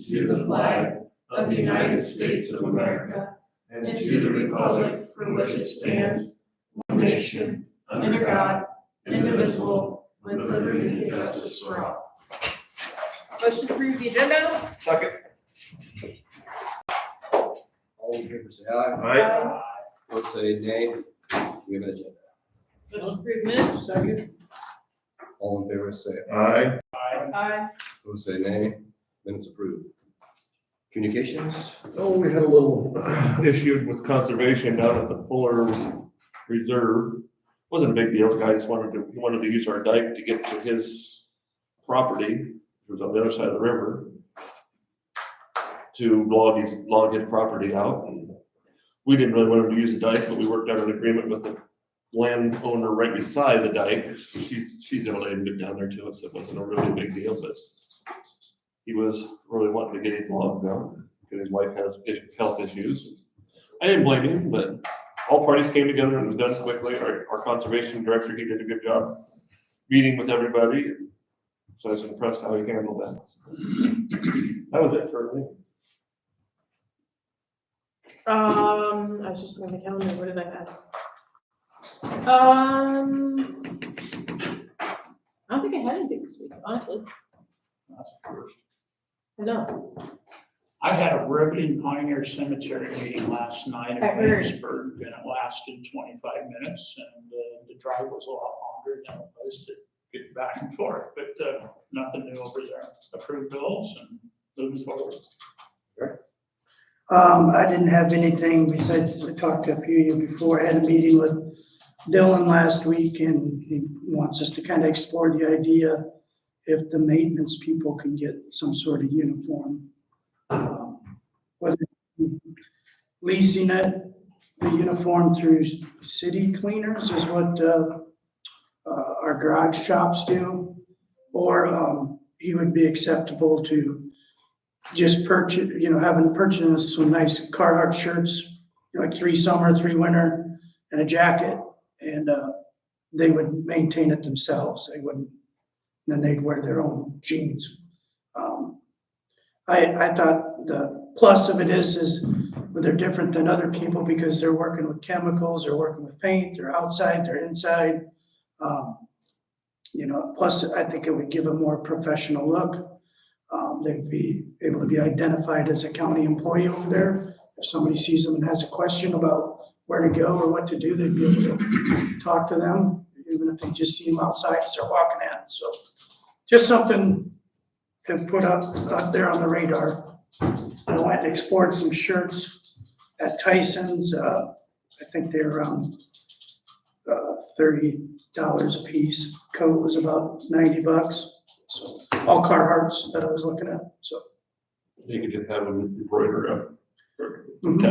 to the flag of the United States of America and to the republic for which it stands, one nation, under God, indivisible, with liberty and justice for all. Motion to approve the agenda? Second. All in favor, say aye. Aye. Opposed, say nay. We have an agenda. Motion to approve minutes? Second. All in favor, say aye. Aye. Aye. Opposed, say nay. Minutes approved. Communications? Oh, we had a little issue with conservation down at the Fuller Reserve. Wasn't a big deal. The guy just he wanted to use our dike to get to his property, which was on the other side of the river, to log his property out. And we didn't really want him to use the dike, but we worked out an agreement with the landowner right beside the dike. She's gonna let him get down there too, so it wasn't a really big deal, but he was really wanting to get his logs out because his wife has health issues. I didn't blame him, but all parties came together and it was done quickly. Our conservation director, he did a good job meeting with everybody. So I was impressed how he handled that. That was it for me. I was just looking at the calendar, what did I have? I don't think I had anything this week, honestly. That's the first. No. I had a riveting Pioneer Cemetery meeting last night I in heard. Williamsburg, and it lasted 25 minutes, and the drive was a lot longer than it was to get back and forth, but nothing new over there. Approved bills and moving forward. I didn't have anything besides, I talked to a few of you before. I had a meeting with Dylan last week, and he wants us to kind of explore the idea if the maintenance people can get some sort of uniform. Whether leasing it, the uniform through city cleaners is what our garage shops do, or he would be acceptable to just purchase, having purchased some nice Carhartt shirts, like 3 summer, 3 winter, and a jacket, and they would maintain it themselves. They wouldn't, then they'd wear their own jeans. I thought the plus of it is they're different than other people because they're working with chemicals, they're working with paint, they're outside, they're inside. Plus I think it would give a more professional look. They'd be able to be identified as a county employee over there. If somebody sees them and has a question about where to go or what to do, they'd be able to talk to them, even if they just see them outside as they're walking in. So just something to put up there on the radar. I went and explored some shirts at Tyson's. I think they're around $30 a piece. Coat was about $90. So all Carhartts that I was looking at. So You could just have them embroidered up.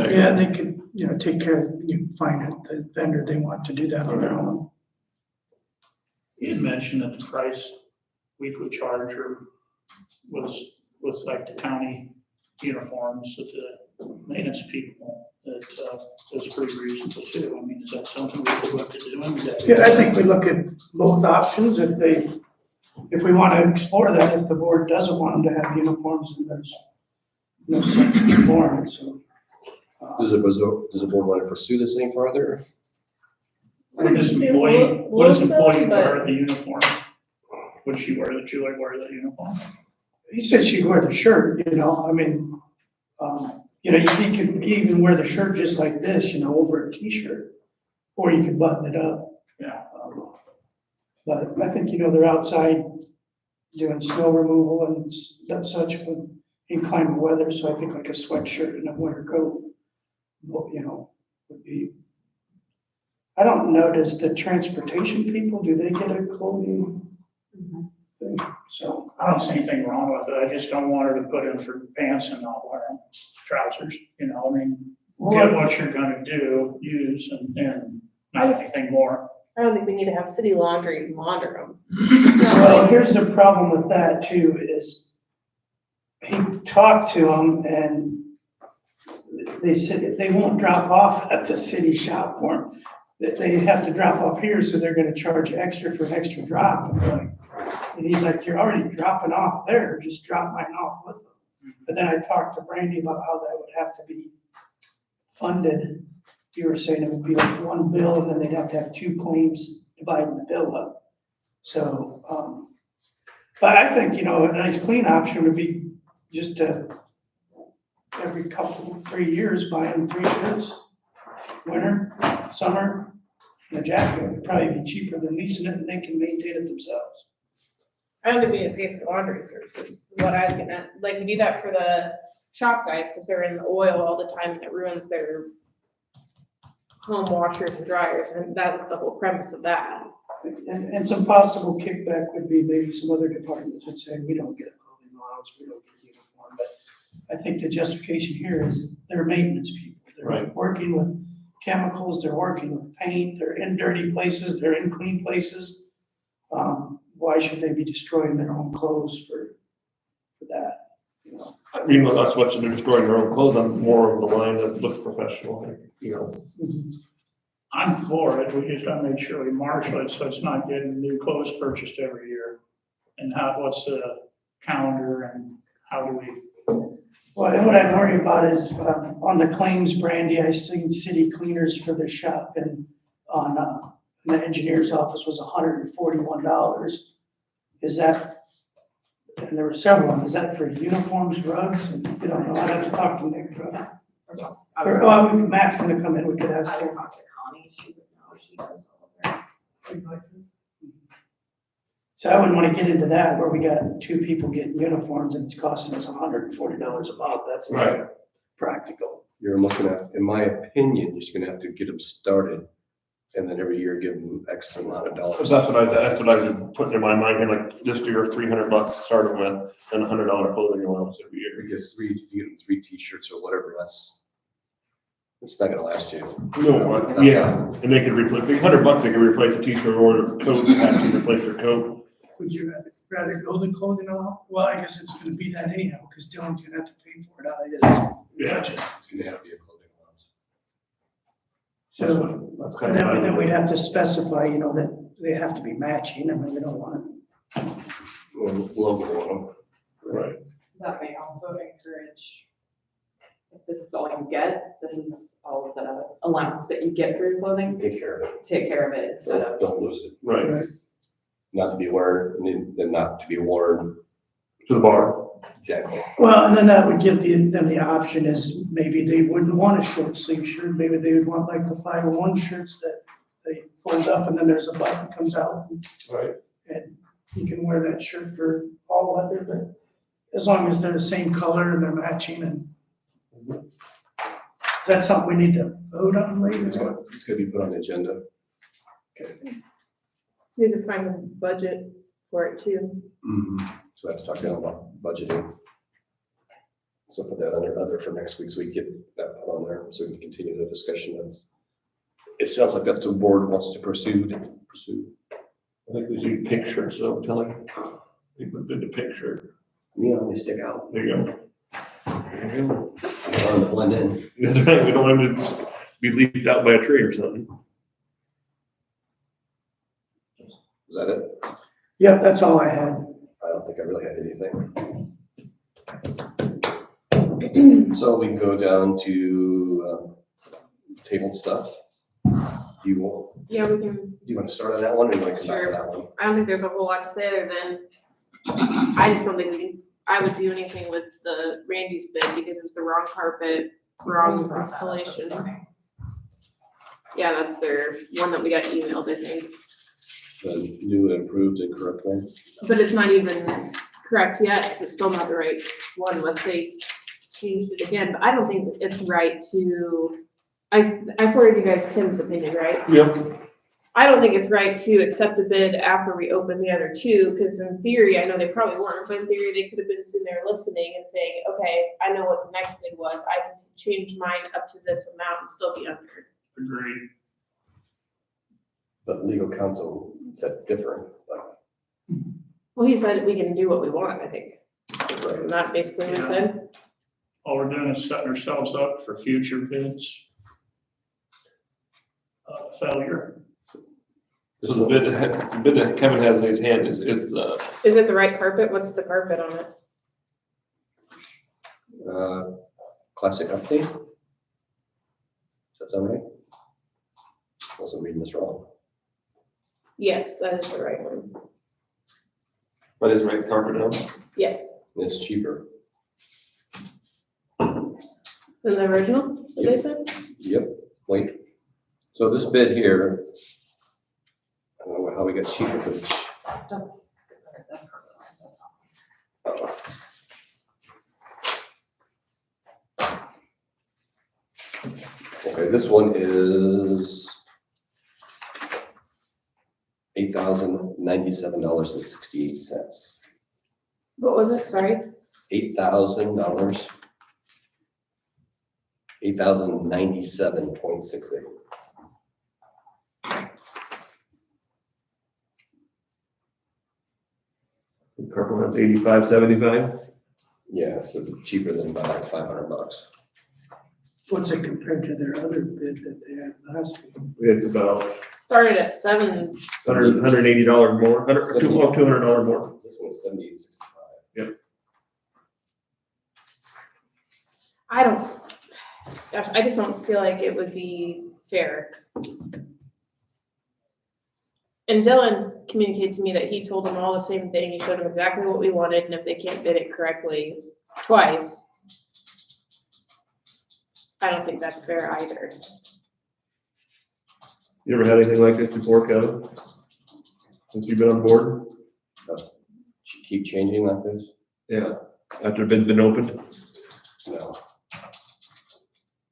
yeah, they could, take care of, you find it, the vendor they want to do that on their own. You had mentioned that the price weekly charger was like the county uniforms that the maintenance people, that was pretty reasonable too. I mean, is that something we could look at doing? Yeah, I think we look at both options if we want to explore that. If the board doesn't want them to have uniforms, then there's no sense exploring it. So Does the board want to pursue this any further? What does Seems employee low-selling, wear the uniform? Would she wear Julie wear the uniform? he said she'd wear the shirt, I mean, you could even wear the shirt just like this, over a t-shirt, or you could button it up. Yeah. But I think, they're outside doing snow removal and such in inclement weather. So I think like a sweatshirt and a winter coat, would be. I don't know, does the transportation people, do they get a clothing thing? So, I don't see anything wrong with it. I just don't want her to put in for pants and not wearing trousers, get what you're gonna do, use and not anything more. I don't think we need to have city laundry launder them. It's not well, like, here's the problem with that too, is he talked to them and they said they won't drop off at the city shop for them. That they have to drop off here, so they're gonna charge extra for an extra drop. And he's like, you're already dropping off there, just drop mine off with them. But then I talked to Brandy about how that would have to be funded. You were saying it would be like one bill and then they'd have to have two claims dividing the bill up. So, but I think, a nice clean option would be just to every 3 years, buy them 3 shirts, winter, summer, and a jacket. Would probably be cheaper than leasing it and they can maintain it themselves. I don't think we need to pay for laundry services, is what I was getting at. Like, we do that for the shop guys, because they're in the oil all the time and it ruins their home washers and dryers, and that was the whole premise of that. And some possible kickback would be maybe some other departments would say, we don't get a clothing allowance, we don't get a uniform. But I think the justification here is they're maintenance people. They're Right. working with chemicals, they're working with paint, they're in dirty places, they're in clean places. Why should they be destroying their own clothes for that? I mean, not so much that they're destroying their own clothes, I'm more of the line that looks professional, I'm for it, we just gotta make sure we marshal it, so it's not getting new clothes purchased every year. And what's the calendar and how do we? Well, and what I'm worried about is, on the claims, Brandy, I seen city cleaners for their shop and the engineer's office was $141. Is that, and there were several of them, is that for uniforms, rugs? And you don't know, I'd have to talk to Nick. Matt's gonna come in, we could ask I him. would talk to Connie, she would know, she does all of their invoices. So I wouldn't wanna get into that where we got 2 people getting uniforms and it's costing us $140 a month. That's Right. not practical. You're looking at, in my opinion, you're just gonna have to get them started and then every year give them X amount of dollars. That's what I was putting in my mind here, like this year, $300 starting with, and $100 clothing allowance every year. Because you get 3 t-shirts or whatever, it's not gonna last you. No, yeah, and they could replace, $100, they could replace a t-shirt or a coat, have to replace their coat. Would you rather go the clothing allowance? Well, I guess it's gonna be that anyhow, because Dylan's gonna have to pay for it out of his budget. It's gonna have to be a clothing allowance. So, That's and kind of. then we'd have to specify, that they have to be matching. I mean, we don't want Logo on them. Right. That may also encourage, if this is all you get, this is all the allowance that you get for your clothing, Take care of it. take care of it instead of. Don't lose it. Right, Not to be worn, and then not to be worn. to the bar. Exactly. Well, and then that would give them the option is maybe they wouldn't want a short sleeve shirt. Maybe they would want like the 501 shirts that they fold up and then there's a button that comes out. Right. And you can wear that shirt for all weather, but as long as they're the same color and they're matching and. Is that something we need to vote on later? It's gonna be put on the agenda. Need to find a budget for it too. So I have to talk to them about budgeting. So put that under other for next week, so we can get that put on there, so we can continue the discussion. It sounds like that's the board wants to pursue. I think we see picture, so telling people good to picture. Neon, they stick out. There you go. There you go. They want to blend in. That's right, we don't want them to be leafed out by a tree or something. Is that it? Yeah, that's all I had. I don't think I really had anything. So we can go down to table stuff. Do you want to start on that one, or do you want to come back to Sure. that one? I don't think there's a whole lot to say other than, I just don't think I would do anything with the Randy's bid because it was the wrong carpet, wrong installation. Yeah, that's their one that we got emailed, I think. The new and improved and correct one? But it's not even correct yet, because it's still not the right one unless they changed it again. But I don't think it's right to, I forwarded you guys Tim's opinion, right? Yep. I don't think it's right to accept the bid after we open the other two, because in theory, I know they probably weren't, but in theory, they could have been sitting there listening and saying, okay, I know what the next bid was. I can change mine up to this amount and still be under. Agreed. But legal counsel said different, but. Well, he said we can do what we want, I think. Isn't that basically what he said? All we're doing is setting ourselves up for future bids. Failure. So the bid that Kevin has in his hand is the, Is it the right carpet? What's the carpet on it? classic update. Does that sound right? Unless I'm reading this wrong. Yes, that is the right one. But is Wright's carpet down? Yes. It's cheaper. Than the original, what they said? Yep, wait. So this bid here, I don't know how we got cheaper for this. That's. Okay, this one is $8,097.68. What was it? Sorry. $8,000. $8,097.68. Carpet one's $85.75. Yeah, so cheaper than about like $500. What's it compared to their other bid that they had last week? It's about Started at $7. $180 more, $200 more. This one's $78.65. I just don't feel like it would be fair. And Dylan's communicated to me that he told them all the same thing. He showed them exactly what we wanted, and if they can't bid it correctly twice, I don't think that's fair either. You ever had anything like this before, Kevin? Since you've been on board? Keep changing like this? Yeah. After bid's been opened? No.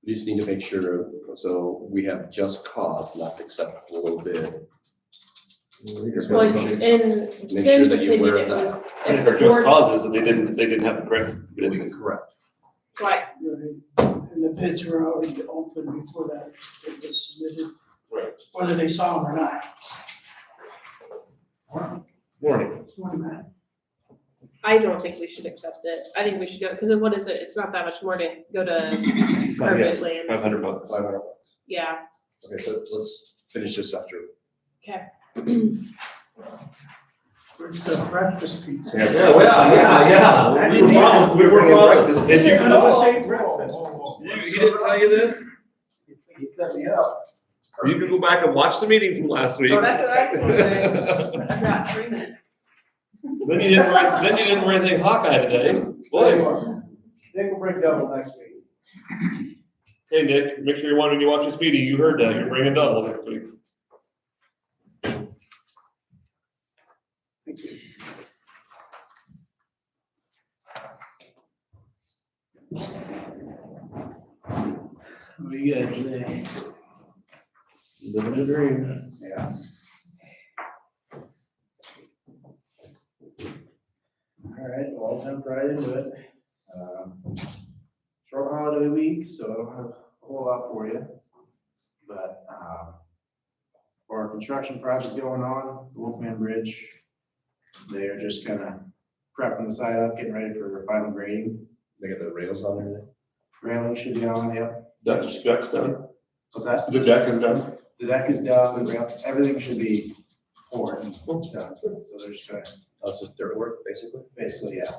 We just need to make sure, so we have just cause, not accept a little bid. Well, in Make sure Tim's that you're opinion, aware it of was, And if if the they're just board causes and they didn't have the correct bid. Correct. twice. And the bids were already open before that bid was submitted, Right. whether they saw them or not. Morning. I don't think we should accept it. I think we should go, because what is it? It's not that much more to go to carpet land. $500. $500. Yeah, Okay, so let's finish this after. okay. Where's the breakfast pizza? Yeah, I didn't eat We were promised. Did you? I was saying breakfast. He didn't tell you this? He set me up. You can go back and watch the meeting from last week. Oh, that's what I was wondering. I've got 3 minutes. Then you didn't write anything Hawkeye today. Boy. Nick will break double next week. Hey, Nick, make sure when you watch this meeting, you heard that. You're bringing double next week. Thank you. What do you got today? Living the dream. Yeah. All right, well, I'll jump right into it. Short holiday week, so I don't have a whole lot for you. But, for our construction project going on, the Wolfman Bridge, they are just kind of prepping the site up, getting ready for final grading. They got the rails on there. Railing should be on, yep. Deck's done. What's that? The deck is done. The deck is done, the rail, everything should be poured and done. So they're just trying, That's just dirt work, basically. basically, yeah.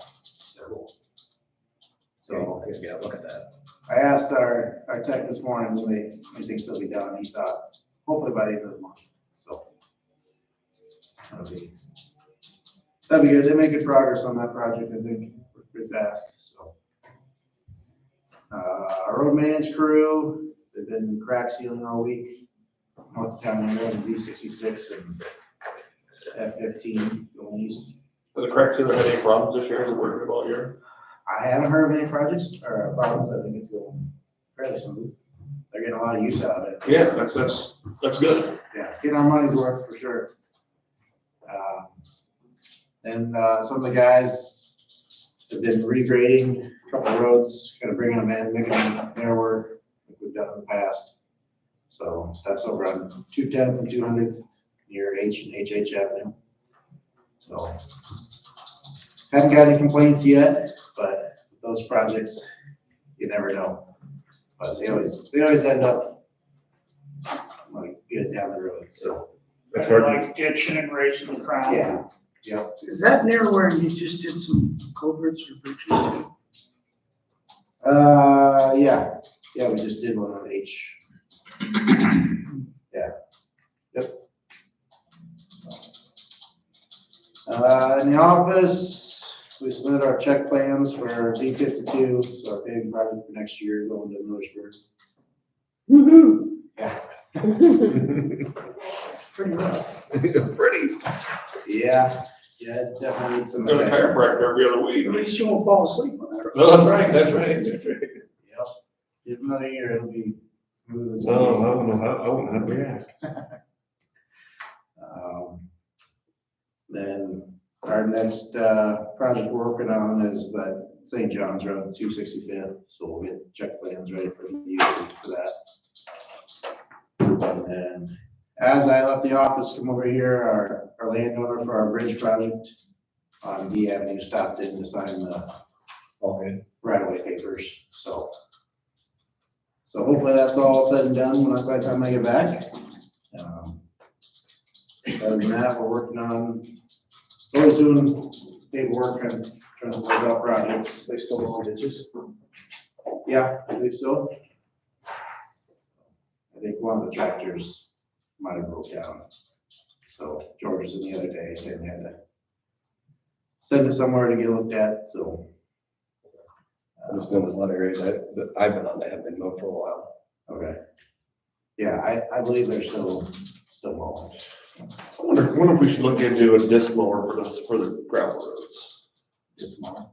So I guess we gotta look at that. I asked our tech this morning, will they, anything still be done? He thought, hopefully by the end of the month, so. That'd be good. They made good progress on that project, I think, pretty fast, so. Our road maintenance crew, they've been crack sealing all week. North of town, road B66 and F15 going east. Has the crack sealer had any problems this year? Has it worked all year? I haven't heard of any projects or problems. I think it's going fairly smooth. They're getting a lot of use out of it. Yeah, that's good. Yeah, getting our money's worth for sure. Then some of the guys have been regrading a couple of roads, kind of bringing them in, making them narrower, like we've done in the past. So that's over on 210th and 200th near H and HH Avenue. So haven't got any complaints yet, but those projects, you never know. But they always end up like good down the road, so. That's hard. Like ditching and raising the crown. Yeah, yep. Is that near where you just did some culverts or bridges too? Yeah, we just did one on H. Yeah, yep. In the office, we submitted our check plans for D52, so our paving project for next year going to Millersburg. Woo-hoo. Yeah. Pretty rough. Pretty. Yeah, it definitely needs some Go to attention. chiropractor every other week. At least you won't fall asleep on that. No, that's right, that's right. Yep. Give it another year, it'll be smooth as. No, I don't know how, I wouldn't have to react. Then our next, project we're working on is that St. John's Road, 265th, so we'll get check plans ready for the YouTube for that. And then, as I left the office, come over here, our landowner for our bridge project on D Avenue stopped in to sign the right-of-way papers, so. So hopefully that's all said and done by the time I get back. Other than that, we're working on, always doing paperwork and trying to close out projects. They still on ditches? Yeah, I believe so. I think one of the tractors might have broke down. So George was in the other day saying they had to send it somewhere to get looked at, so. I just know there's a lot of areas that I've been on that have been mowed for a while. Okay. Yeah, I believe they're still mowing. I wonder if we should look into a disc mower for the gravel roads. Just mowing.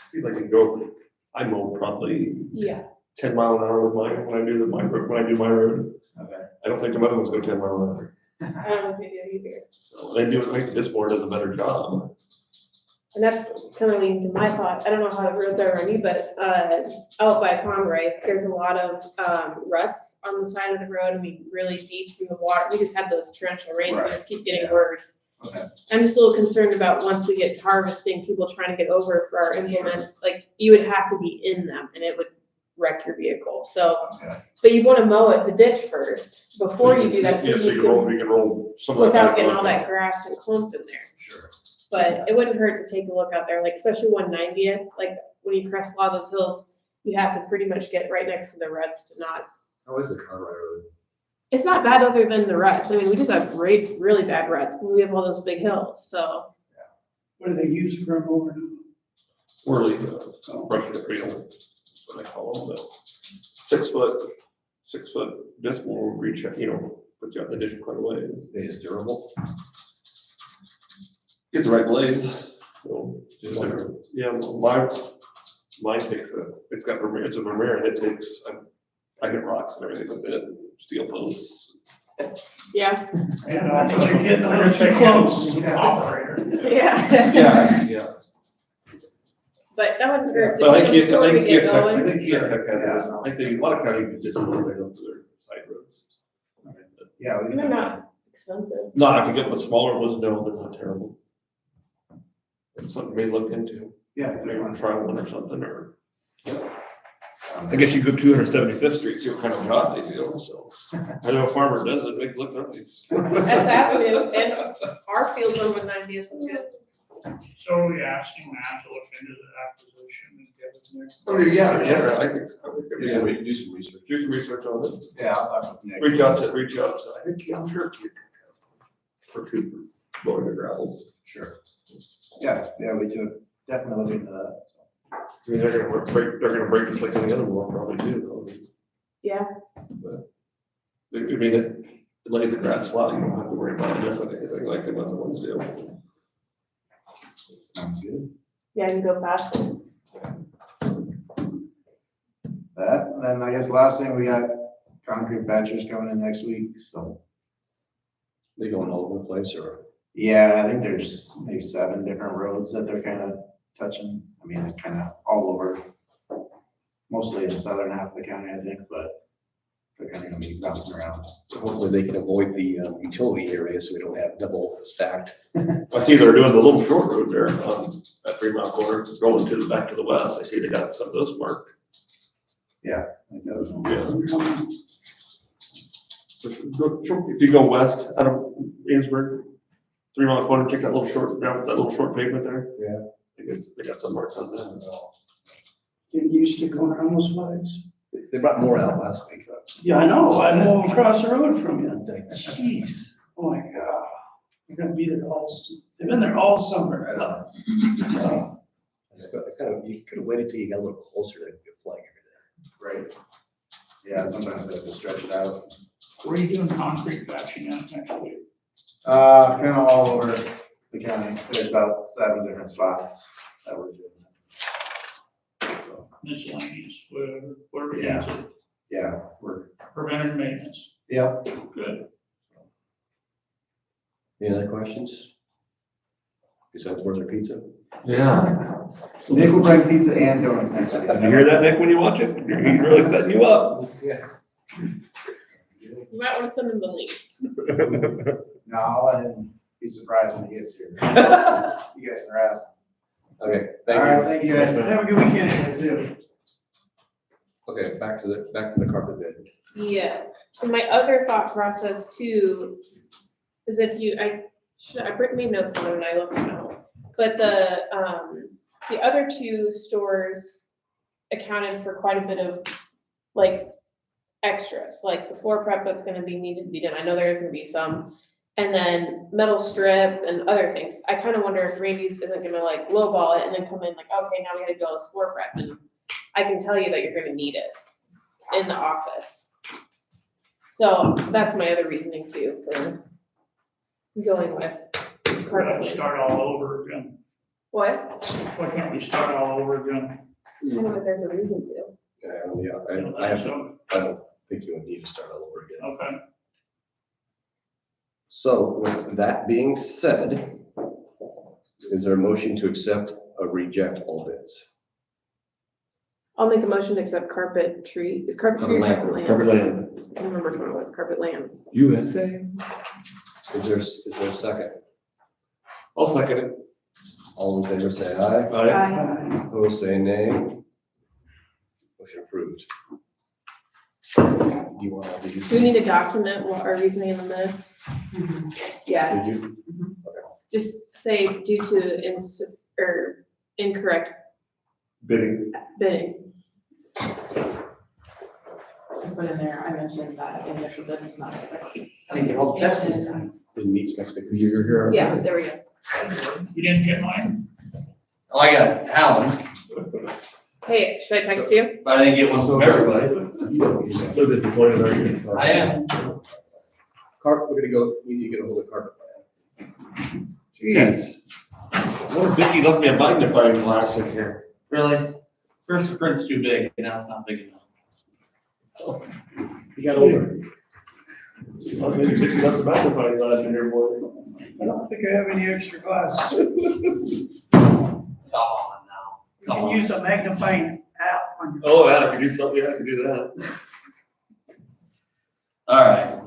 See if I can go, I mow probably Yeah. 10 mile an hour with mine when I do my road. Okay. I don't think the other ones go 10 mile an hour. I don't know if they do either. So they do, I think this board does a better job. And that's kind of leading to my thought. I don't know how the roads are running, but out by Conroy, there's a lot of ruts on the side of the road. I mean, really deep through the water. We just had those torrential rains that just keep getting Yeah. worse. Okay. I'm just a little concerned about once we get to harvesting, people trying to get over for our implements, like you would have to be in them and it would wreck your vehicle. So, Okay. but you want to mow it, the ditch first, before you do that, so Yeah, you we can roll some of that. without back getting on all there. that grass and clump in there. Sure. But it wouldn't hurt to take a look out there, like especially 190th, like when you crest a lot of those hills, you have to pretty much get right next to the ruts to not. How is the Conroy Road? It's not bad other than the ruts. I mean, we just have great, really bad ruts, but we have all those big hills, so. What do they use for a mower? Whirly, brush it, that's what I call them, but 6 foot disc mower will reach, put you out the ditch quite a way. It is durable. Get the right blades, so, yeah, mine takes it's got Vermeer, it's a Vermeer, and it takes, I hit rocks and everything with it, steel posts. Yeah. And I think you're getting a little too close. Operator. Yeah. Yeah. But that wouldn't hurt. But I Before think, we get going. a lot of counties just don't really know their side roads. Yeah. we can- They're not expensive. No, I can get the smaller ones, no, they're not terrible. It's something we look into, Yeah. maybe try one or something, or. I guess you go 275th Street, see what kind of job they do, so. I know a farmer does it, makes it look nice. That's Avenue, and our field's on 190th too. So are we asking Matt to look into the acquisition and get it there? Oh, yeah, I think so. Yeah, we do some research. Do some research on it. Yeah, I'll talk with Nick. Reach out to, I think, I'm sure. For Cooper, going to gravels. Sure. Yeah, we could definitely look into that, so. I mean, they're gonna break just like any other one probably too, though. Yeah. But, I mean, it lays the grass flat, you don't have to worry about missing anything like the other ones do. Sounds good. Yeah, you can go faster. That, and then I guess last thing, we got concrete batchers coming in next week, so. They going all over the place or? Yeah, I think there's maybe 7 different roads that they're kind of touching. I mean, it's kind of all over, mostly in the southern half of the county, I think, but they're kind of gonna be bouncing around. Hopefully they can avoid the utility area so we don't have double stacked. I see they're doing the little short road there on that 3 mile corner, going to the back to the west. I see they got some of those marked. I think that was. Yeah. If you go west out of Amesburg, 3 mile corner, take that little short, down that little short pavement there. Yeah. I guess they got some marks on that. Getting used to going around those flags. They brought more out last week. Yeah, I know, I moved across the road from you. It's like, jeez. Oh my God. They're gonna be there they've been there all summer. I love it. It's kind of, you could have waited till you got a little closer to get flag every Right. Yeah, sometimes they have to stretch it out. Where are you doing concrete patching at next week? Kind of all over the county. There's about 7 different spots that we're doing. So, Miscellaneous, where we Yeah. need to, yeah, we're, preventive maintenance, yep. good. Any other questions? Besides where's their pizza? Yeah. Nick will bring pizza and donuts next week. Did you hear that, Nick, when you watch it? He's really setting you up. Yeah. You might wanna send him the link. No, I'll let him be surprised when he gets here. You guys can ask. Okay, All right, thank you guys. Have a good weekend too. Okay, back to the carpet bid. Yes, and my other thought process too is if you, I made notes on it and I left them out. But the other 2 stores accounted for quite a bit of like extras, like the floor prep that's gonna be needed to be done. I know there's gonna be some. And then metal strip and other things. I kind of wonder if Randy's isn't gonna like lowball it and then come in like, okay, now we gotta do all this floor prep. And I can tell you that you're gonna need it in the office. So that's my other reasoning too for going with We have to carpet. start all over again. What? Why can't we start all over again? I don't know if there's a reason to. Yeah, I don't think you would need to start all over again. Okay, So with that being said, is there a motion to accept or reject all bids? I'll make a motion to accept carpet tree. Is carpet tree or carpet land? Carpet land. I don't remember which one it was. Carpet land. USA. Is there a second? I'll second it. All in favor say aye. Aye. Opposed say nay. Motion approved. Do you want all these? Do we need to document what our reasoning in the minutes? Yeah, Did you? just say due to incorrect Bidding. bidding. I put in there, I mentioned that the initial bid was not expected. Didn't meet specifications. You're here. Yeah, there we go. you didn't get mine? Oh, I got Alan, Hey, should I text you? but I didn't get one from everybody. So disappointed, are you? I am. We're gonna go, we need to get a hold of carpet plan. Jeez. What if Vicky left me a magnifying glass in here? Really? First print's too big, and now it's not big enough. You got older. Well, maybe Vicky left the magnifying glass in here for me. I don't think I have any extra glasses. Come on now. You can use a magnifying app on your. Oh, yeah, I could do something, yeah, I could do that. All right.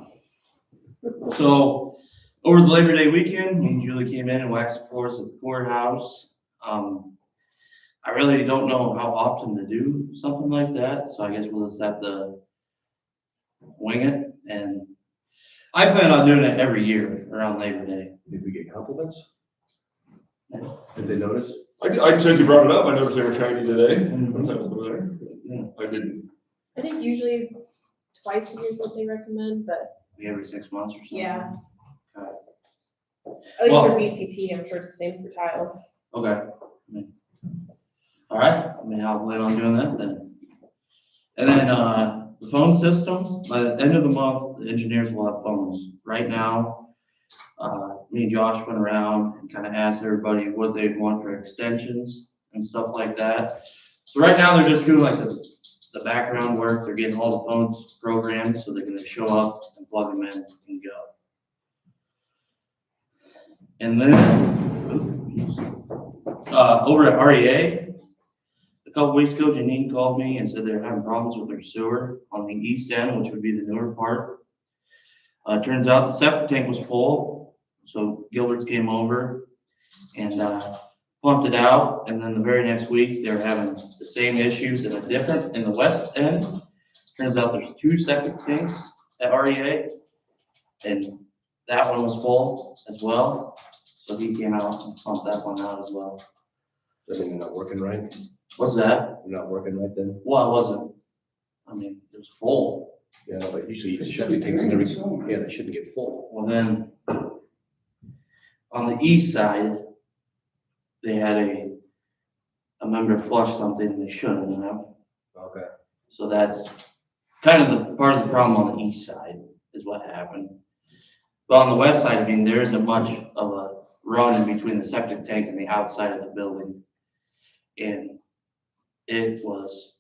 So, over the Labor Day weekend, me and Julie came in and waxed the floors at the courthouse. I really don't know how often to do something like that, so I guess we'll just have to wing it. And I plan on doing it every year around Labor Day. Did we get compliments? Yeah. Did they notice? I since you brought it up, I noticed they were shiny today. Once I was over there. Yeah. I didn't. I think usually twice a year is what they recommend, but Every 6 months or something. yeah. Okay. At least Well- for VCT, I'm sure it's the same for tile. Okay. All right, I'll plan on doing that then. And then, the phone system, by the end of the month, the engineers will have phones. Right now, me and Josh went around and kind of asked everybody what they want for extensions and stuff like that. So right now, they're just doing like the background work. They're getting all the phones programmed, so they're gonna show up and plug them in and go. And then, over at REA, a couple weeks ago, Janine called me and said they're having problems with their sewer on the east end, which would be the newer part. Turns out the septic tank was full, so Gilbert's came over and pumped it out. And then the very next week, they were having the same issues in the west end. Turns out there's 2 septic tanks at REA, and that one was full as well. So he came out and pumped that one out as well. Everything not working right? What's that? You're not working right then? Well, I wasn't, I mean, it was full. Yeah, but usually It you should should be take, drained somewhere. yeah, they shouldn't get full. Well, then, on the east side, they had a member flush something they shouldn't have. Okay. So that's kind of the, part of the problem on the east side is what happened. But on the west side, I mean, there isn't much of a run in between the septic tank and the outside of the building. And it was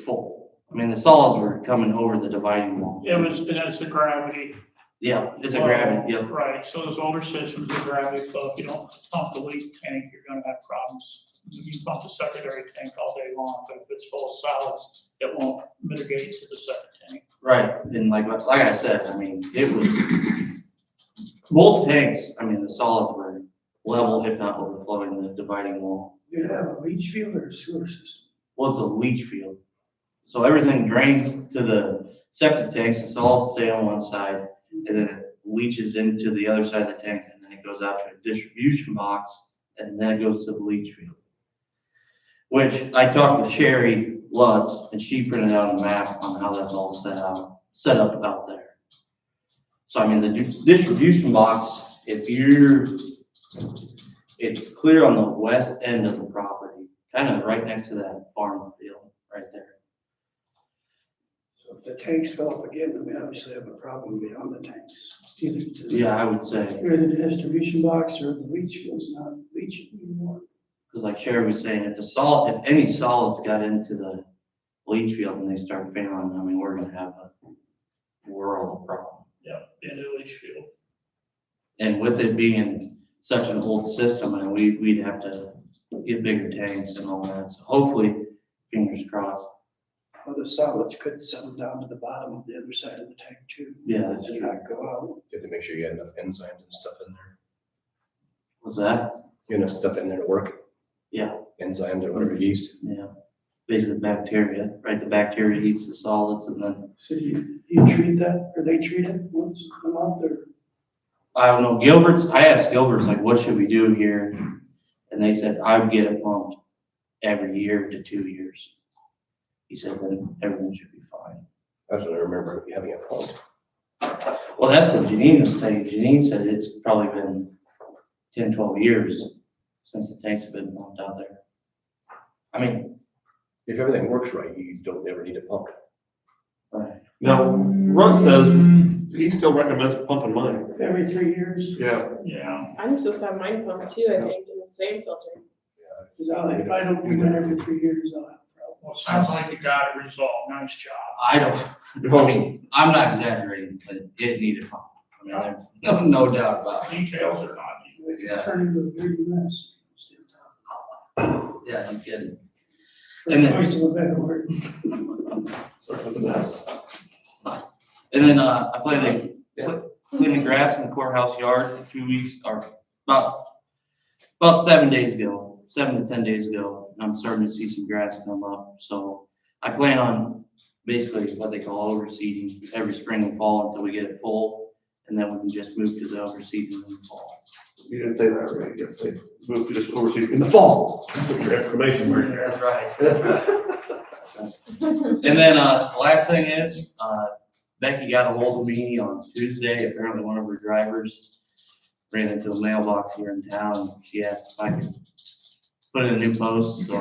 full. I mean, the solids were coming over the dividing wall. It's a gravity. Yeah, it's a gravity, yep. Right, so those older systems are gravity flow. If you don't pump the leak tank, you're gonna have problems. You can pump the secondary tank all day long, but if it's full of solids, it won't mitigate to the septic tank. Right, and like I said, I mean, it was, both tanks, I mean, the solids were level, if not overflowing the dividing wall. Do you have a leach field or a sewer system? Well, it's a leach field. So everything drains to the septic tanks, the solids stay on one side, and then it leaches into the other side of the tank, and then it goes out to a distribution box, and then it goes to the leach field. Which I talked with Sherry Lutz, and she printed out a map on how that's all set up out there. So I mean, the distribution box, it's clear on the west end of the property, kind of right next to that farm field, right there. So if the tanks fill up again, then we obviously have a problem beyond the tanks. Yeah, I would say, Either the distribution box or the leach field's not leaching anymore. because like Sherry was saying, if any solids got into the leach field and they start failing, I mean, we're gonna have a world of problem. Yeah, in the leach field. And with it being such an old system, and we'd have to get bigger tanks and all that, so hopefully, fingers crossed. Well, the solids could settle down to the bottom of the other side of the tank too. Yeah, that's And true. not go out. You have to make sure you have enough enzymes and stuff in there. What's that? You have enough stuff in there to work. Yeah. Enzymes or whatever yeast. Yeah, basically bacteria, right? The bacteria eats the solids, and then, So you treat that, or they treat it once a month, or? I don't know, I asked Gilbert's, like, what should we do here? And they said, I would get it pumped every year to 2 years. He said, then everything should be fine. That's what I remember having it pumped. Well, that's what Janine was saying. Janine said it's probably been 10, 12 years since the tanks have been pumped out there. I mean, If everything works right, you don't ever need a pump. right. Now, Ron says he still recommends pumping mine. Every 3 years? Yeah. Yeah, I'm supposed to have mine pumped too, I think, in the same filter. Because if I don't do that every 3 years, I'll have a problem. well, it sounds like you got it resolved. Nice job. I mean, I'm not exaggerating, but it needed pump. I mean, there's no doubt about it. Details are not. It Yeah. can turn into a big mess. Yeah, I'm kidding. For And then- choice of a better word. So for the mess. And then, I plan to clean the grass in the courthouse yard 2 weeks, or about 7 days ago, 7 to 10 days ago. And I'm starting to see some grass come up, so I plan on basically what they call overseeding every spring and fall until we get it full, and then we can just move to the overseeding in the fall. You didn't say that right. You didn't say move to just oversee in the fall. With your exclamation mark there. That's right, that's right. And then, the last thing is, Becky got a hold of me on Tuesday. Apparently one of her drivers ran into a mailbox here in town. She asked if I could put in a new post, so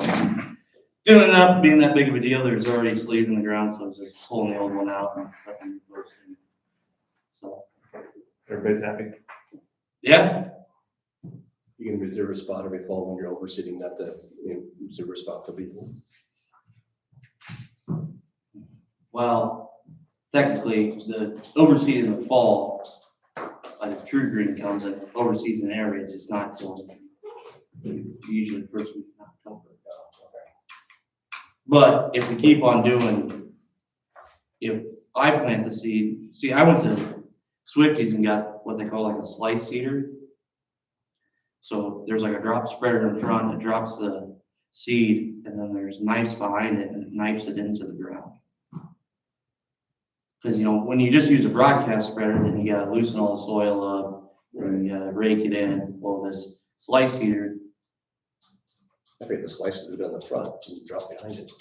doing it up, being that big of a deal, there's already a sleeve in the ground, so I was just pulling the old one out and putting a new post in. So, Everybody's happy. yeah, You can reserve a spot every fall when you're overseeing, not the, reserve a spot for people. well, technically, the overseed in the fall, like True Green comes and oversees an area, it's just not till usually first week in October. But if we keep on doing, if I plant the seed, see, I went to Swifties and got what they call like a slice seeder. So there's like a drop spreader in front that drops the seed, and then there's knives behind it, and it knifes it into the ground. Because, when you just use a broadcast spreader, then you gotta loosen all the soil up, and you gotta rake it in. Well, this slice seeder, I think the slices would on the front and drop behind it.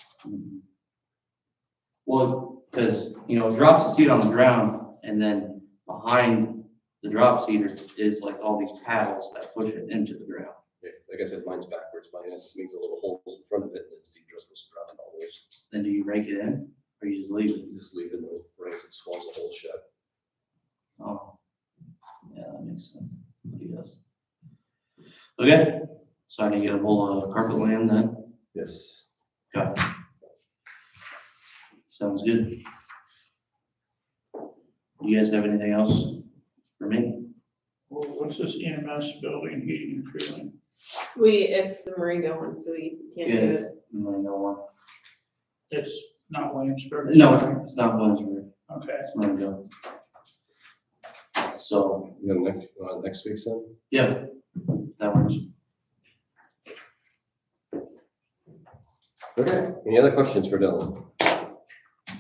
Well, because, you know, it drops the seat on the ground, and then behind the drop seat is like all these paddles that push it into the ground. Yeah, like I said, mine's backwards. Mine makes a little hole in front of it and the seat just goes around all those. Then do you rake it in, or you just leave it? You just leave it and right, it swallows the whole shut. Oh, yeah, that makes sense. He does. Okay, so I need to get a hold of carpet land then. Yes. Okay. Sounds good. You guys have anything else for me? Well, what's this EMS building, heating and cooling? It's the Moringa one, so we can't do Yes. it. No, It's not Williamsburg? it's not Williamsburg. Okay. It's Monroe. So, You got next week's then? yeah, that works. Okay, any other questions for Dylan?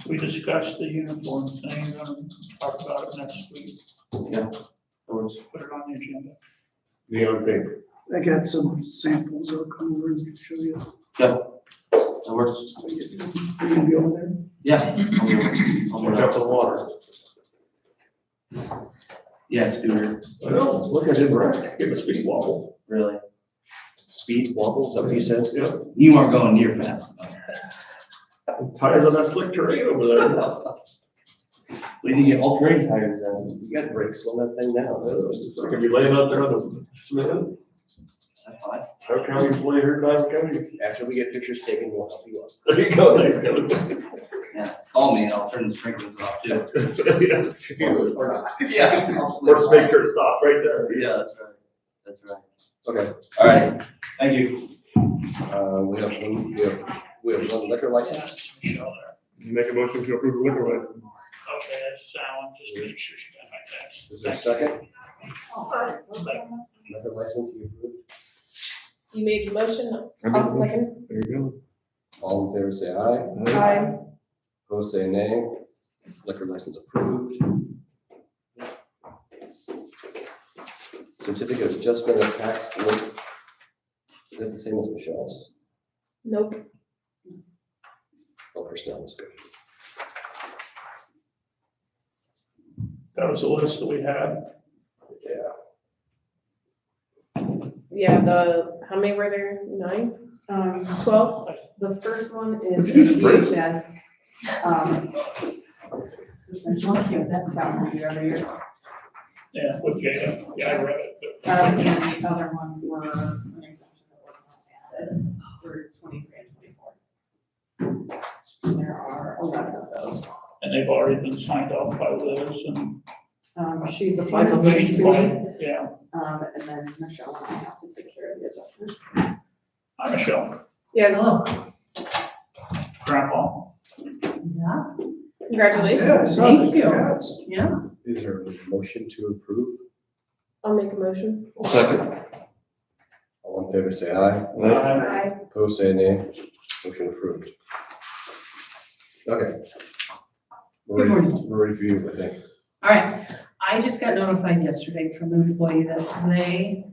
We discussed the uniform thing, talk about it next week, Yeah, that works. put it on the agenda. Neon pink. I got some samples, I'll come over and show you. Yeah, that works. Are you gonna be over there? Yeah. I'll Watch be out for the water. Yeah, scooter, I know, look, I did right. Give a speed wobble. really. Speed wobbles, is that what you said? Yeah. You aren't going near fast enough. I'm tired of that slick terrain over there. We need to get all-terrain tires then. You got brakes on that thing now. I could be laying out there on the cement. That's fine. Our county's laying here, Diamond County. After we get pictures taken, we'll help you out. There you go, thanks, Kevin. Yeah, call me and I'll turn the sprinklers off too. Yeah. Or not. Yeah. Let's make sure it stops right there. Yeah, that's right. That's right. Okay, All right, thank you. we have one liquor license. Yeah, Michelle there. You make a motion to approve the liquor license. Okay, that's Alan, just make sure she got my text. Is there a second? Second. Liquor license you approved? You made the motion, I made I'll the motion. second. There you All in favor, say aye. go. Aye. Opposed, say nay. Liquor license approved. Certificate of adjustment of tax list. Is that the same as Michelle's? Nope. Oh, personnel is good. That was the list that we had. Yeah. Yeah, how many were there? 9? 12? The first one Would is you just break? DHS. This one, that one we do every year. Yeah, with Jada. Yeah, I read it. but- And the other ones were for 23 and 24. There are 11 of those. And they've already been signed off by Liz and. She's applied the She's list to me, fine. Yeah, and then Michelle and I have to take care of the adjustment. hi, Michelle, Yeah, Grandpa. Yeah. congratulations. Yeah, I saw Thank the you. ads. Yeah. Is there a motion to approve? I'll make a motion. Second. All in favor, say aye. Aye. Opposed, say nay. Motion approved. Okay. Good morning. We're ready for you, I think. All right, I just got notified yesterday from an employee that they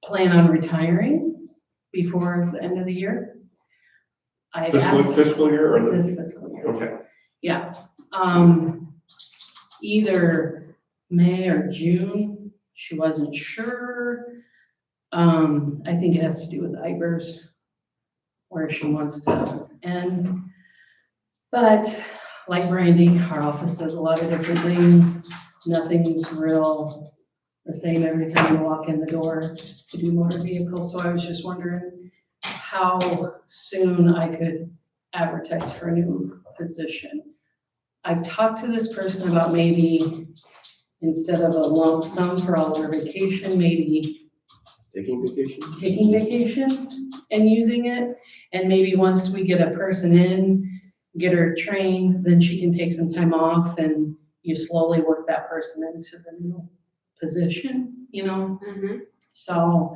plan on retiring before the end of the year. I had asked Fiscal year or this fiscal year, Okay. yeah. Either May or June, she wasn't sure. I think it has to do with IBERS, where she wants to end. But like Brandy, our office does a lot of different things. Nothing's real the same every time you walk in the door to do motor vehicles. So I was just wondering how soon I could advertise for a new position. I've talked to this person about maybe instead of a lump sum for all of her vacation, maybe Taking vacation? taking vacation and using it. And maybe once we get a person in, get her trained, then she can take some time off and you slowly work that person into the new position, you know? Mm-hmm. So,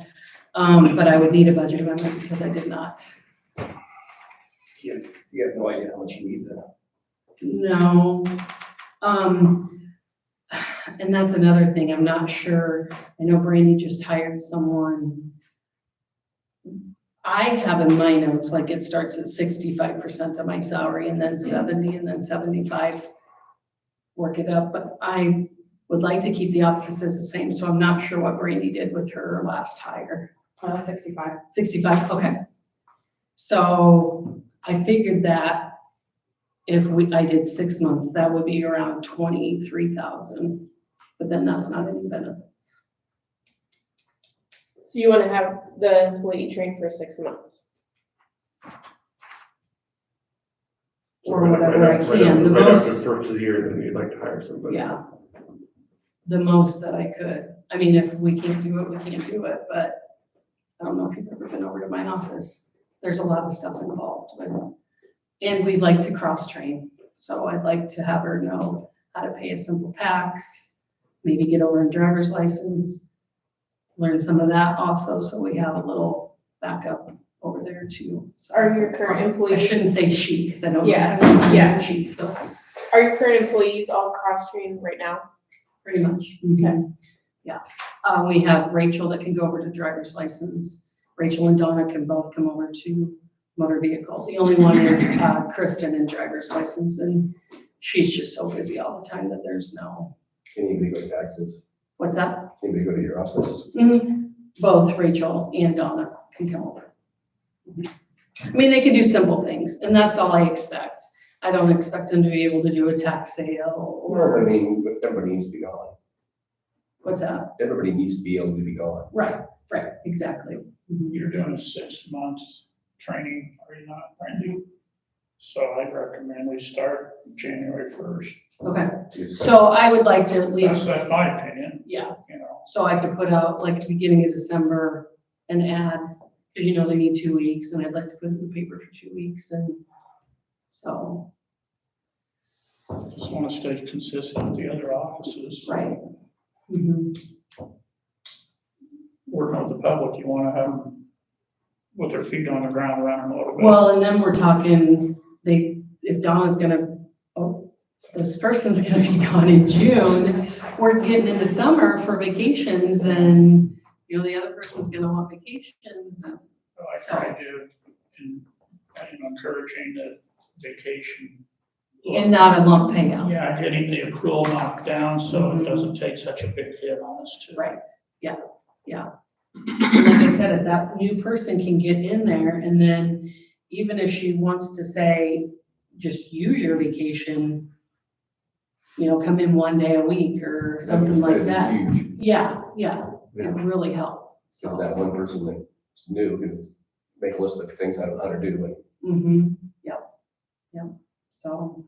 but I would need a budget amendment because I did not. You have no idea how much you need then. No. And that's another thing, I'm not sure. I know Brandy just hired someone. I have in my notes, like it starts at 65% of my salary and then 70 and then 75. Work it up, but I would like to keep the offices the same, so I'm not sure what Brandy did with her last hire. 65. 65, okay. So I figured that if I did 6 months, that would be around 23,000, but then that's not any benefits. So you wanna have the employee trained for 6 months? Or whatever I can, the Right after most, the first of the year, then you'd like to hire somebody. yeah. The most that I could. I mean, if we can't do it, we can't do it, but I don't know if you've ever been over to my office. There's a lot of stuff involved with, and we'd like to cross-train. So I'd like to have her know how to pay a simple tax, maybe get over a driver's license, learn some of that also, so we have a little backup over there too. So Are your current I employees, shouldn't say she, because I don't. Yeah, I don't know yeah. She, so are your current employees all cross-trained right now? pretty much. Okay. Yeah. We have Rachel that can go over to driver's license. Rachel and Donna can both come over to motor vehicle. The only one is Kristen in driver's license, and she's just so busy all the time that there's no. Can anybody go to taxes? What's that? Can anybody go to your office? Both Rachel and Donna can come over. I mean, they can do simple things, and that's all I expect. I don't expect them to be able to do a tax sale No, but I or, mean, everybody needs to be gone. what's that? Everybody needs to be able to be gone. Right, exactly. You're doing 6 months training, are you not, Randy? So I'd recommend we start January 1st. Okay, so I would like to at That's, least, that's my opinion, yeah, you know. so I could put out like the beginning of December an ad, because you know they need 2 weeks, and I'd like to put it in the paper for 2 weeks, and so, Just want to stay consistent with the other offices. right. Mhm. Working with the public, you want to have them with their feet on the ground running a little bit. Well, and then we're talking, if Donna's this person's gonna be gone in June, we're getting into summer for vacations, and, you know, the other person's gonna want vacations, and I try to, and encouraging the vacation. and not a lump payout. Yeah, getting the accrual knocked down so it doesn't take such a big hit on us too. Right, yeah. And like I said, if that new person can get in there, and then even if she wants to say, just use your vacation, you know, come in 1 day a week or something like that. Huge. Yeah, it really helped. So that one person that's new can make a list of things I don't know how to do. Yep, so,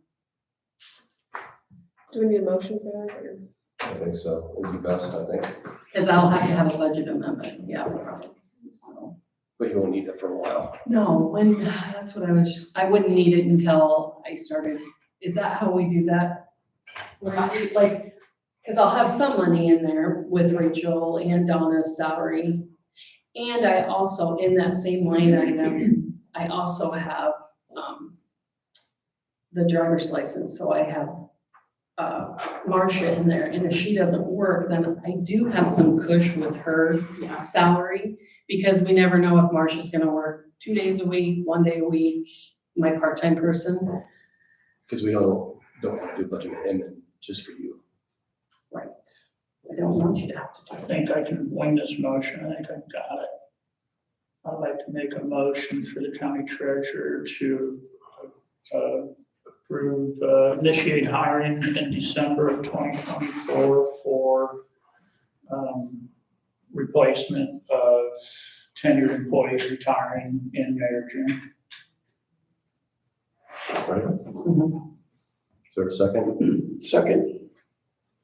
Do we need a motion for that, or? I think so. It'd be best, I think. because I'll have to have a budget amendment, yeah, probably, so. But you won't need it for a while. No, that's what I wouldn't need it until I started. Is that how we do that? Like, because I'll have some money in there with Rachel and Donna's salary. And I also, in that same line item, I also have, the driver's license, so I have, Marcia in there, and if she doesn't work, then I do have some cushion with her salary, because we never know if Marcia's gonna work 2 days a week, 1 day a week, my part-time person. Because we don't want to do budget amendment just for you. Right. I don't want you to have to do I it. think I can wing this motion, I think I've got it. I'd like to make a motion for the county treasurer to approve, initiate hiring in December of 2024 for replacement of tenured employees retiring in May or June. Right? Is there a second? Second.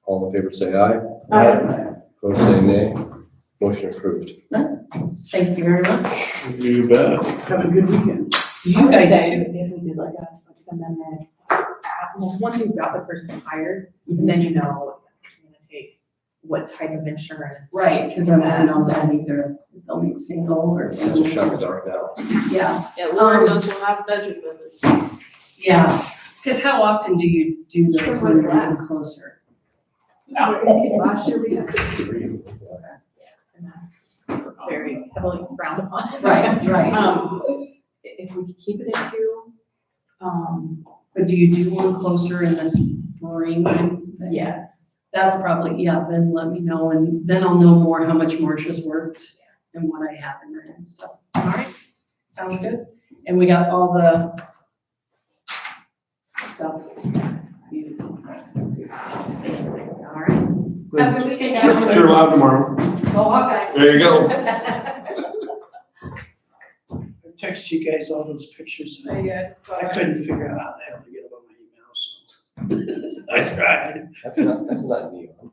All in favor, say aye. Aye. Opposed, say nay. Motion approved. Thank you very much. You bet. Have a good weekend. You guys Say, too. if we did like a budget amendment, well, once you've got the person hired, then you know what's that person gonna take, what type of insurance. Right, because I don't know that either. They'll need single or. It's a shot in the dark now. Yeah, Yeah, Lauren knows we'll have budget amendments. yeah. Because how often do you do those when you're getting closer? Last year we had. Good for you. And that's very heavily frowned upon. Right, right. If we could keep it at 2, But do you do one closer in the spring? I'd say? yes. That's probably, yeah, then let me know, and then I'll know more how much Marcia's worked and what I have in there and stuff. All right, sounds good. And we got all the stuff. All right. Have a good weekend, guys. Signature allowed tomorrow. Go Hawkeyes. There you go. I text you guys all those pictures. and I couldn't figure out how the hell to get them on my email, so I tried. That's not neon.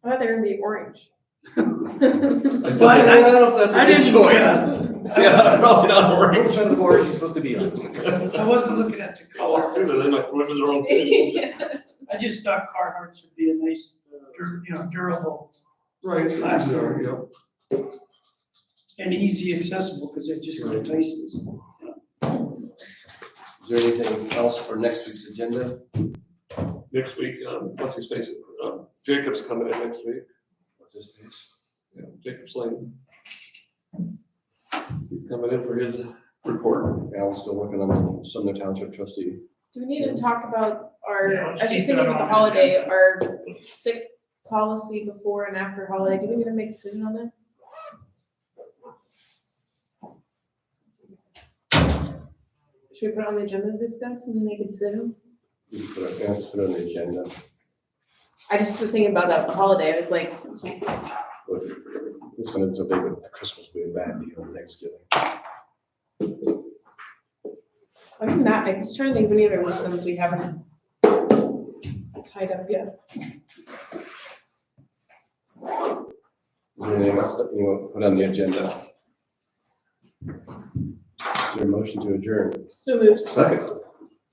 Oh, they're gonna be orange. I don't know if that's I a good didn't, choice. Yeah, probably not orange. Which one of boards is supposed to be on? I wasn't looking at the Oh, color. I'll see that, they might throw it in the wrong thing. I just thought Carhartts would be a nice, durable Right. Last year. Yeah. and easy accessible, because they're just going to places. Is there anything else for next week's agenda? Next week, what's his face, Jacob's coming in next week. What's his face? Yeah, Jacob's Lane. He's coming in for his report. Al's still working on the Sumner Township trustee. Do we need to talk about our, Yeah, I let's was just keep thinking that of the on the holiday, agenda. our sick policy before and after holiday, do we need to make a decision on that? Should we put it on the agenda to discuss and make a decision? We can put it on the agenda. I just was thinking about that, the holiday, I was like, But this one is a big, Christmas will be a bad deal, Thanksgiving. other than that, I was trying to think of any other loose ends we haven't tied up yet. Is there anything else that you want to put on the agenda? Is there a motion to adjourn? So moved. Second.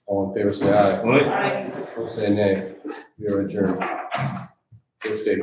All in favor, say aye. Aye. Opposed, say nay. We are adjourned. Go State.